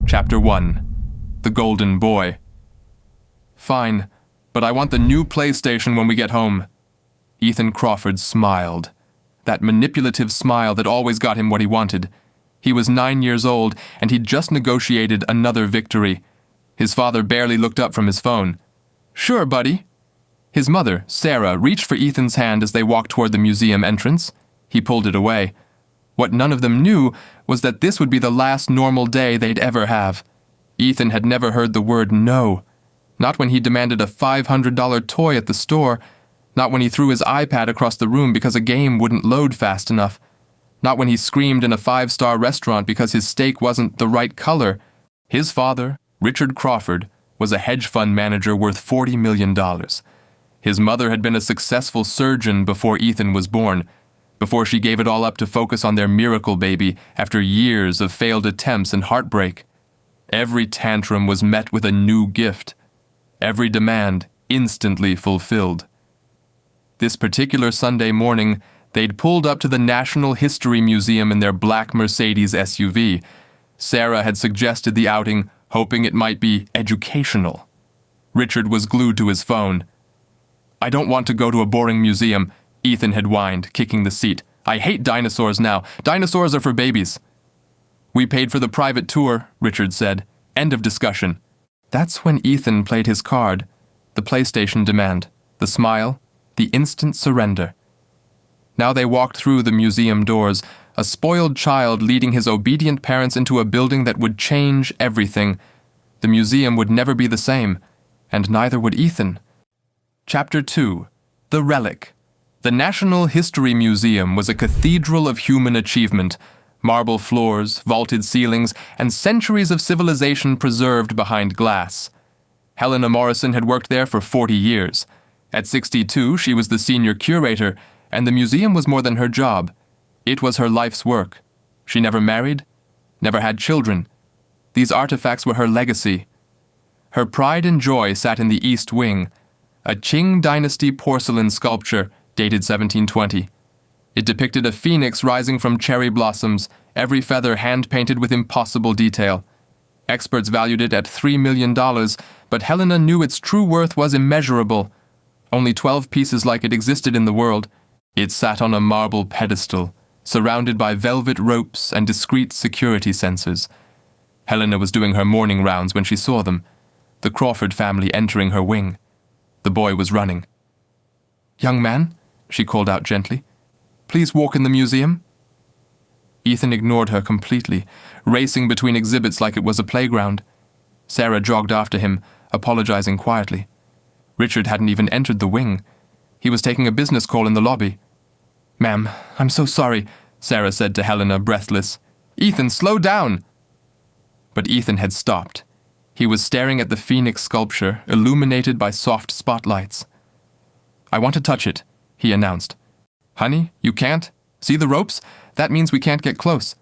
Chapter 1. The Golden Boy. Fine, but I want the new PlayStation when we get home. Ethan Crawford smiled. That manipulative smile that always got him what he wanted. He was 9 years old, and he'd just negotiated another victory. His father barely looked up from his phone. Sure, buddy. His mother, Sarah, reached for Ethan's hand as they walked toward the museum entrance. He pulled it away. What none of them knew was that this would be the last normal day they'd ever have. Ethan had never heard the word no. Not when he demanded a $500 toy at the store. Not when he threw his iPad across the room because a game wouldn't load fast enough. Not when he screamed in a 5-star restaurant because his steak wasn't the right color. His father, Richard Crawford, was a hedge fund manager worth $40 million. His mother had been a successful surgeon before Ethan was born, before she gave it all up to focus on their miracle baby after years of failed attempts and heartbreak. Every tantrum was met with a new gift. Every demand instantly fulfilled. This particular Sunday morning, they'd pulled up to the National History Museum in their black Mercedes SUV. Sarah had suggested the outing, hoping it might be educational. Richard was glued to his phone. I don't want to go to a boring museum, Ethan had whined, kicking the seat. I hate dinosaurs now. Dinosaurs are for babies. We paid for the private tour, Richard said. End of discussion. That's when Ethan played his card. The PlayStation demand, the smile, the instant surrender. Now they walked through the museum doors, a spoiled child leading his obedient parents into a building that would change everything. The museum would never be the same, and neither would Ethan. Chapter 2. The Relic. The National History Museum was a cathedral of human achievement. Marble floors, vaulted ceilings, and centuries of civilization preserved behind glass. Helena Morrison had worked there for 40 years. At 62, she was the senior curator, and the museum was more than her job. It was her life's work. She never married, never had children. These artifacts were her legacy. Her pride and joy sat in the East Wing, a Qing dynasty porcelain sculpture dated 1720. It depicted a phoenix rising from cherry blossoms, every feather hand-painted with impossible detail. Experts valued it at $3 million, but Helena knew its true worth was immeasurable. Only 12 pieces like it existed in the world. It sat on a marble pedestal, surrounded by velvet ropes and discreet security sensors. Helena was doing her morning rounds when she saw them, the Crawford family entering her wing. The boy was running. Young man, she called out gently, please walk in the museum. Ethan ignored her completely, racing between exhibits like it was a playground. Sarah jogged after him, apologizing quietly. Richard hadn't even entered the wing. He was taking a business call in the lobby. Ma'am, I'm so sorry, Sarah said to Helena, breathless. Ethan, slow down! But Ethan had stopped. He was staring at the phoenix sculpture, illuminated by soft spotlights. I want to touch it, he announced. Honey, you can't? See the ropes? That means we can't get close.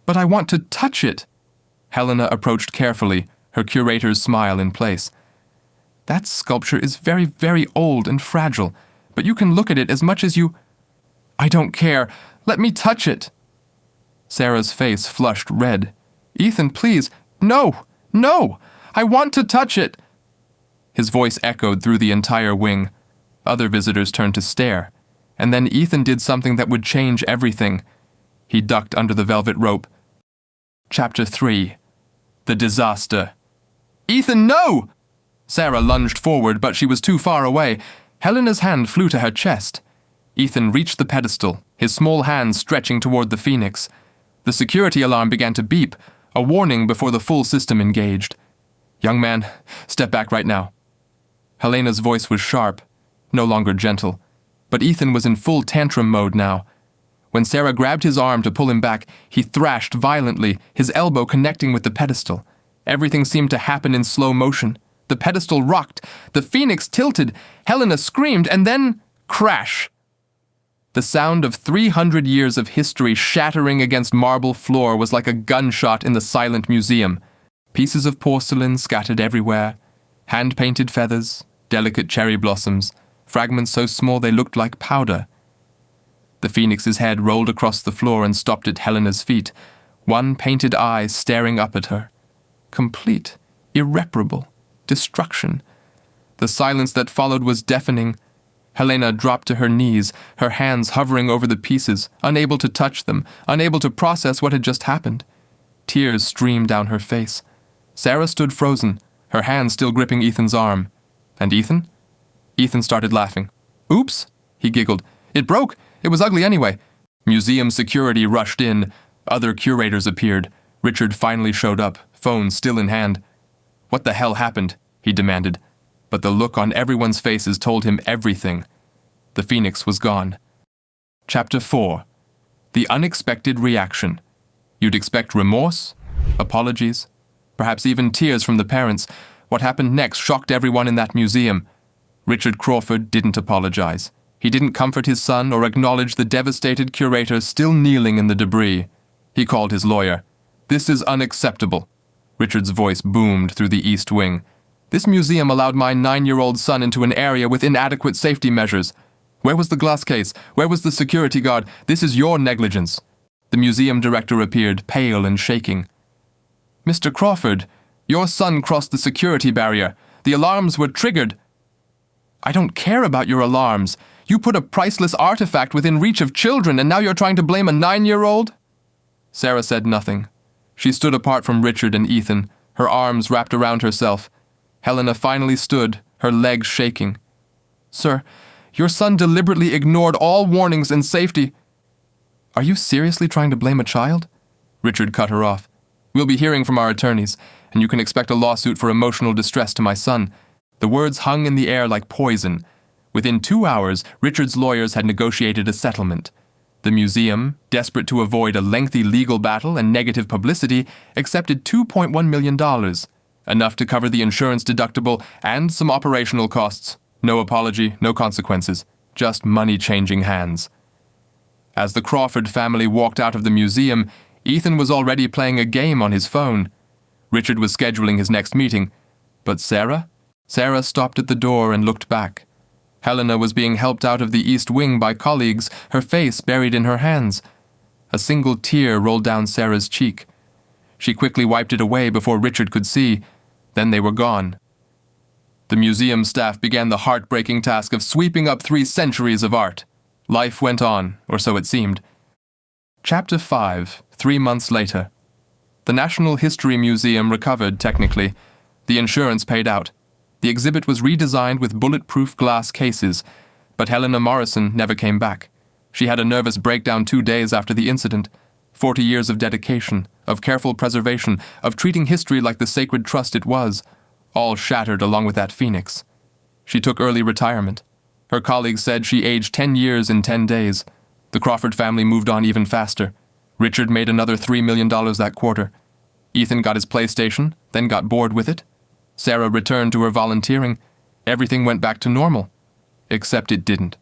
But I want to touch it. Helena approached carefully, her curator's smile in place. That sculpture is very, very old and fragile, but you can look at it as much as you... I don't care. Let me touch it. Sarah's face flushed red. Ethan, please. No! No! I want to touch it! His voice echoed through the entire wing. Other visitors turned to stare. And then Ethan did something that would change everything. He ducked under the velvet rope. Chapter 3. The Disaster. Ethan, no! Sarah lunged forward, but she was too far away. Helena's hand flew to her chest. Ethan reached the pedestal, his small hands stretching toward the phoenix. The security alarm began to beep, a warning before the full system engaged. Young man, step back right now. Helena's voice was sharp, no longer gentle, but Ethan was in full tantrum mode now. When Sarah grabbed his arm to pull him back, he thrashed violently, his elbow connecting with the pedestal. Everything seemed to happen in slow motion. The pedestal rocked, the phoenix tilted, Helena screamed, and then crash. The sound of 300 years of history shattering against marble floor was like a gunshot in the silent museum. Pieces of porcelain scattered everywhere, hand-painted feathers, delicate cherry blossoms, fragments so small they looked like powder. The phoenix's head rolled across the floor and stopped at Helena's feet, one painted eye staring up at her. Complete, irreparable destruction. The silence that followed was deafening. Helena dropped to her knees, her hands hovering over the pieces, unable to touch them, unable to process what had just happened. Tears streamed down her face. Sarah stood frozen, her hand still gripping Ethan's arm. And Ethan? Ethan started laughing. "Oops," he giggled. "It broke. It was ugly anyway." Museum security rushed in. Other curators appeared. Richard finally showed up, phone still in hand. "What the hell happened?" he demanded. But the look on everyone's faces told him everything. The Phoenix was gone. Chapter 4. The Unexpected Reaction. You'd expect remorse, apologies, perhaps even tears from the parents. What happened next shocked everyone in that museum. Richard Crawford didn't apologize. He didn't comfort his son or acknowledge the devastated curator still kneeling in the debris. He called his lawyer. "This is unacceptable." Richard's voice boomed through the East Wing. "This museum allowed my 9-year-old son into an area with inadequate safety measures. Where was the glass case? Where was the security guard? This is your negligence." The museum director appeared, pale and shaking. "Mr. Crawford, your son crossed the security barrier. The alarms were triggered." "I don't care about your alarms. You put a priceless artifact within reach of children, and now you're trying to blame a 9-year-old? Sarah said nothing. She stood apart from Richard and Ethan, her arms wrapped around herself. Helena finally stood, her legs shaking. "Sir, your son deliberately ignored all warnings and safety." "Are you seriously trying to blame a child?" Richard cut her off. "We'll be hearing from our attorneys, and you can expect a lawsuit for emotional distress to my son." The words hung in the air like poison. Within 2 hours, Richard's lawyers had negotiated a settlement. The museum, desperate to avoid a lengthy legal battle and negative publicity, accepted $2.1 million, enough to cover the insurance deductible and some operational costs. No apology, no consequences, just money changing hands. As the Crawford family walked out of the museum, Ethan was already playing a game on his phone. Richard was scheduling his next meeting. But Sarah? Sarah stopped at the door and looked back. Helena was being helped out of the East Wing by colleagues, her face buried in her hands. A single tear rolled down Sarah's cheek. She quickly wiped it away before Richard could see. Then they were gone. The museum staff began the heartbreaking task of sweeping up 3 centuries of art. Life went on, or so it seemed. Chapter 5, 3 months later. The National History Museum recovered, technically. The insurance paid out. The exhibit was redesigned with bulletproof glass cases, but Helena Morrison never came back. She had a nervous breakdown 2 days after the incident. 40 years of dedication, of careful preservation, of treating history like the sacred trust it was, all shattered along with that phoenix. She took early retirement. Her colleagues said she aged 10 years in 10 days. The Crawford family moved on even faster. Richard made another $3 million that quarter. Ethan got his PlayStation, then got bored with it. Sarah returned to her volunteering. Everything went back to normal. Except it didn't.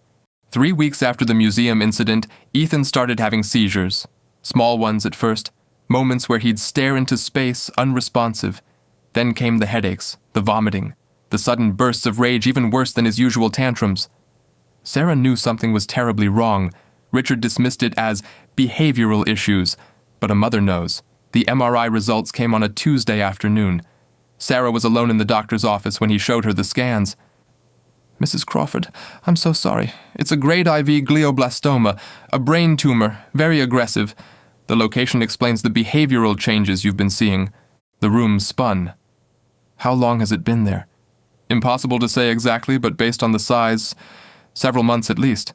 3 weeks after the museum incident, Ethan started having seizures. Small ones at first, moments where he'd stare into space, unresponsive. Then came the headaches, the vomiting, the sudden bursts of rage even worse than his usual tantrums. Sarah knew something was terribly wrong. Richard dismissed it as behavioral issues, but a mother knows. The MRI results came on a Tuesday afternoon. Sarah was alone in the doctor's office when he showed her the scans. "Mrs. Crawford, I'm so sorry. It's a grade IV glioblastoma, a brain tumor, very aggressive. The location explains the behavioral changes you've been seeing." The room spun. "How long has it been there?" "Impossible to say exactly, but based on the size, several months at least.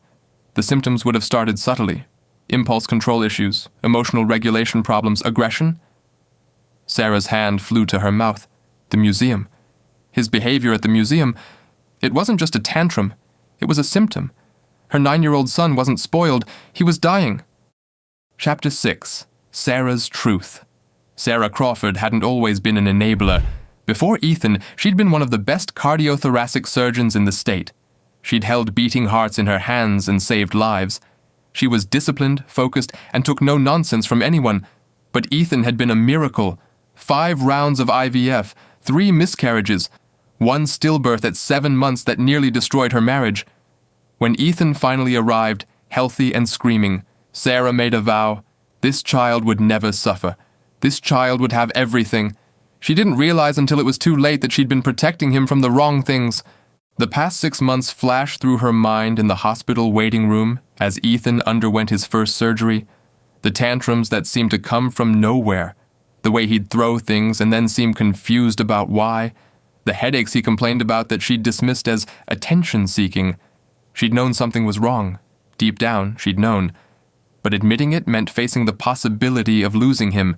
The symptoms would have started subtly. Impulse control issues, emotional regulation problems, aggression." Sarah's hand flew to her mouth. The museum. His behavior at the museum. It wasn't just a tantrum. It was a symptom. Her 9-year-old son wasn't spoiled. He was dying. Chapter 6. Sarah's Truth. Sarah Crawford hadn't always been an enabler. Before Ethan, she'd been one of the best cardiothoracic surgeons in the state. She'd held beating hearts in her hands and saved lives. She was disciplined, focused, and took no nonsense from anyone. But Ethan had been a miracle. 5 rounds of IVF, 3 miscarriages, 1 stillbirth at 7 months that nearly destroyed her marriage. When Ethan finally arrived, healthy and screaming, Sarah made a vow. This child would never suffer. This child would have everything. She didn't realize until it was too late that she'd been protecting him from the wrong things. The past 6 months flashed through her mind in the hospital waiting room as Ethan underwent his first surgery. The tantrums that seemed to come from nowhere. The way he'd throw things and then seem confused about why. The headaches he complained about that she'd dismissed as attention-seeking. She'd known something was wrong. Deep down, she'd known. But admitting it meant facing the possibility of losing him.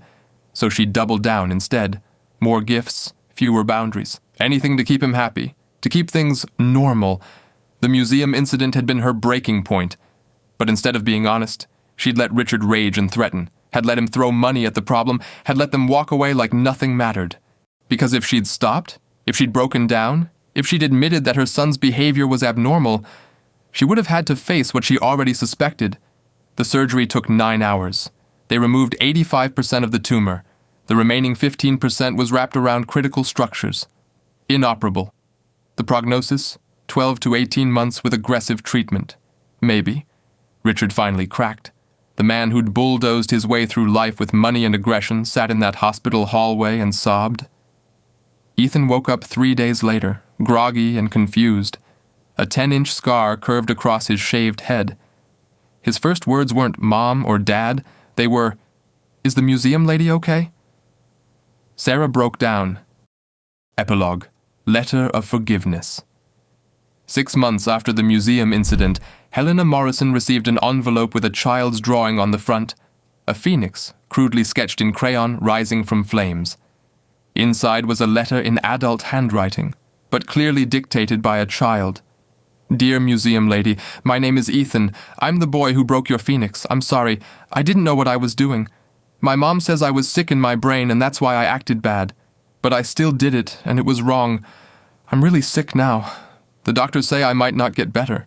So she doubled down instead. More gifts, fewer boundaries. Anything to keep him happy. To keep things normal. The museum incident had been her breaking point. But instead of being honest, she'd let Richard rage and threaten. Had let him throw money at the problem. Had let them walk away like nothing mattered. Because if she'd stopped, if she'd broken down, if she'd admitted that her son's behavior was abnormal, she would have had to face what she already suspected. The surgery took 9 hours. They removed 85% of the tumor. The remaining 15% was wrapped around critical structures. Inoperable. The prognosis? 12 to 18 months with aggressive treatment. Maybe. Richard finally cracked. The man who'd bulldozed his way through life with money and aggression sat in that hospital hallway and sobbed. Ethan woke up 3 days later, groggy and confused. A 10-inch scar curved across his shaved head. His first words weren't Mom or Dad. They were, "Is the museum lady okay?" Sarah broke down. Epilogue. Letter of Forgiveness. 6 months after the museum incident, Helena Morrison received an envelope with a child's drawing on the front, a phoenix, crudely sketched in crayon, rising from flames. Inside was a letter in adult handwriting, but clearly dictated by a child. "Dear museum lady, my name is Ethan. I'm the boy who broke your phoenix. I'm sorry. I didn't know what I was doing. My mom says I was sick in my brain and that's why I acted bad. But I still did it, and it was wrong. I'm really sick now. The doctors say I might not get better.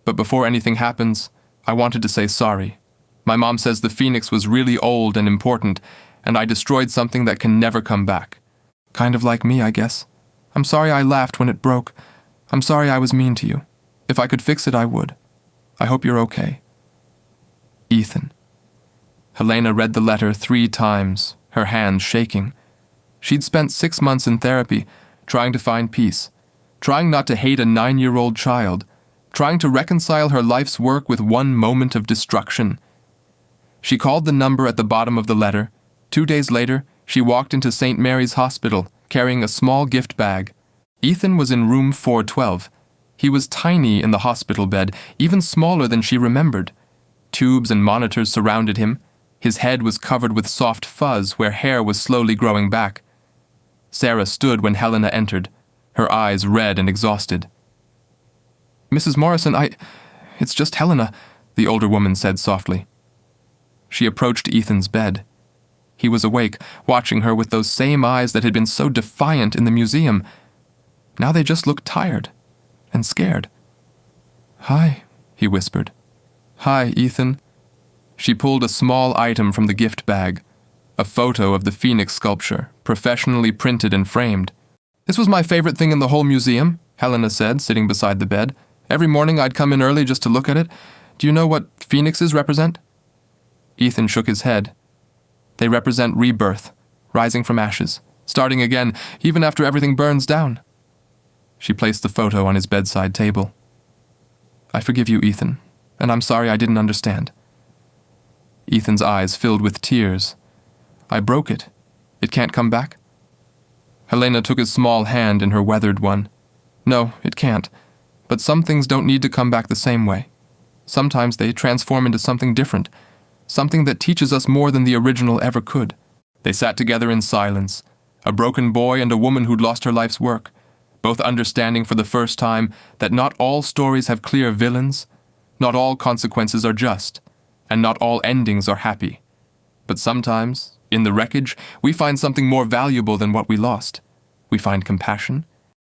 But before anything happens, I wanted to say sorry. My mom says the phoenix was really old and important, and I destroyed something that can never come back. Kind of like me, I guess. I'm sorry I laughed when it broke. I'm sorry I was mean to you. If I could fix it, I would. I hope you're okay. Ethan." Helena read the letter 3 times, her hands shaking. She'd spent 6 months in therapy, trying to find peace, trying not to hate a 9-year-old child, trying to reconcile her life's work with one moment of destruction. She called the number at the bottom of the letter. 2 days later, she walked into St. Mary's Hospital, carrying a small gift bag. Ethan was in room 412. He was tiny in the hospital bed, even smaller than she remembered. Tubes and monitors surrounded him. His head was covered with soft fuzz where hair was slowly growing back. Sarah stood when Helena entered, her eyes red and exhausted. "Mrs. Morrison, it's just Helena," the older woman said softly. She approached Ethan's bed. He was awake, watching her with those same eyes that had been so defiant in the museum. Now they just looked tired and scared. "Hi," he whispered. "Hi, Ethan." She pulled a small item from the gift bag, a photo of the phoenix sculpture, professionally printed and framed. "This was my favorite thing in the whole museum," Helena said, sitting beside the bed. "Every morning I'd come in early just to look at it. Do you know what phoenixes represent?" Ethan shook his head. "They represent rebirth, rising from ashes, starting again, even after everything burns down." She placed the photo on his bedside table. "I forgive you, Ethan, and I'm sorry I didn't understand." Ethan's eyes filled with tears. "I broke it. It can't come back?" Helena took his small hand in her weathered one. "No, it can't. But some things don't need to come back the same way. Sometimes they transform into something different, something that teaches us more than the original ever could." They sat together in silence, a broken boy and a woman who'd lost her life's work, both understanding for the first time that not all stories have clear villains, not all consequences are just, and not all endings are happy. But sometimes, in the wreckage, we find something more valuable than what we lost. We find compassion,